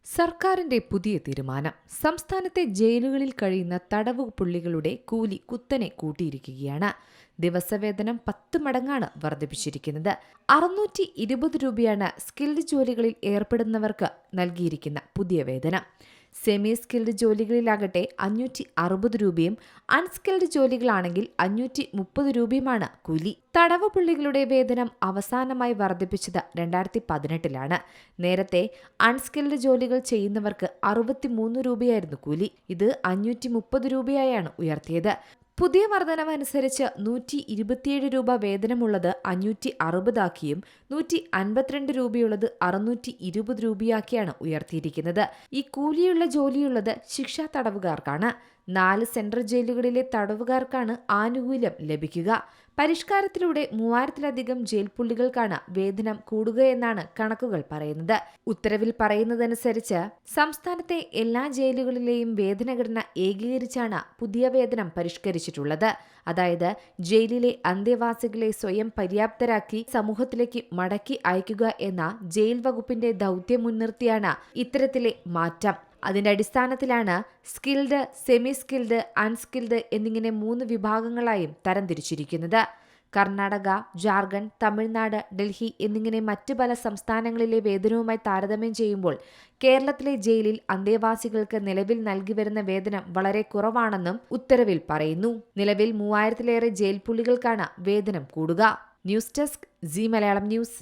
സർക്കാരിന്റെ പുതിയ തീരുമാനം. സംസ്ഥാനത്തെ ജയിലുകളിൽ കഴിയുന്ന തടവു പുള്ളികളുടെ കൂലി കുത്തനെ കൂട്ടിയിരിക്കുകയാണ്. ദിവസവേതനം 10 മടങ്ങാണ് വർദ്ധിപ്പിച്ചിരിക്കുന്നത്. 620 രൂപയാണ് സ്കിൽഡ് ജോലികളിൽ ഏർപ്പെടുന്നവർക്ക് നൽകിയിരിക്കുന്ന പുതിയ വേതനം. സെമി സ്കിൽഡ് ജോലികളിലാകട്ടെ 560 രൂപയും അൺസ്കിൽഡ് ജോലികളാണെങ്കിൽ 530 രൂപയുമാണ് കൂലി. തടവു പുള്ളികളുടെ വേതനം അവസാനമായി വർദ്ധിപ്പിച്ചത് 2018-ലാണ്. നേരത്തെ അൺസ്കിൽഡ് ജോലികൾ ചെയ്യുന്നവർക്ക് 63 രൂപയായിരുന്നു കൂലി. ഇത് 530 രൂപയായാണ് ഉയർത്തിയത്. പുതിയ വർധനവനുസരിച്ച് 127 രൂപ വേതനമുള്ളത് 560 ആക്കിയും 152 രൂപയുള്ളത് 620 രൂപയാക്കിയാണ് ഉയർത്തിയിരിക്കുന്നത്. ഈ കൂലിയുള്ള ജോലിയുള്ളത് ശിക്ഷാ തടവുകാർക്കാണ്. 4 സെൻട്രൽ ജയിലുകളിലെ തടവുകാർക്കാണ് ആനുകൂല്യം ലഭിക്കുക. പരിഷ്കാരത്തിലൂടെ 3000-ലധികം ജയിൽ പുള്ളികൾക്കാണ് വേതനം കൂടുകയെന്നാണ് കണക്കുകൾ പറയുന്നത്. ഉത്തരവിൽ പറയുന്നതനുസരിച്ച് സംസ്ഥാനത്തെ എല്ലാ ജയിലുകളിലെയും വേതനഘടന ഏകീകരിച്ചാണ് പുതിയ വേതനം പരിഷ്കരിച്ചിട്ടുള്ളത്. അതായത് ജയിലിലെ അന്തേവാസികളെ സ്വയം പര്യാപ്തരാക്കി സമൂഹത്തിലേക്ക് മടക്കി അയക്കുക എന്ന ജയിൽ വകുപ്പിന്റെ ദൗത്യം മുൻനിർത്തിയാണ് ഇത്തരത്തിലെ മാറ്റം. അതിന്റെ അടിസ്ഥാനത്തിലാണ് സ്കിൽഡ്, സെമി സ്കിൽഡ്, അൺസ്കിൽഡ് എന്നിങ്ങനെ 3 വിഭാഗങ്ങളായും തരംതിരിച്ചിരിക്കുന്നത്. കർണാടക, ജാർഖണ്ഡ്, തമിഴ്നാട്, ഡൽഹി എന്നിങ്ങനെ മറ്റ് പല സംസ്ഥാനങ്ങളിലെ വേതനവുമായി താരതമ്യം ചെയ്യുമ്പോൾ കേരളത്തിലെ ജയിലിൽ അന്തേവാസികൾക്ക് നിലവിൽ നൽകിവരുന്ന വേതനം വളരെ കുറവാണെന്നും ഉത്തരവിൽ പറയുന്നു. നിലവിൽ 3000-ലേറെ ജയിൽ പുള്ളികൾക്കാണ് വേതനം കൂടുക. News desk, G Malayalam news.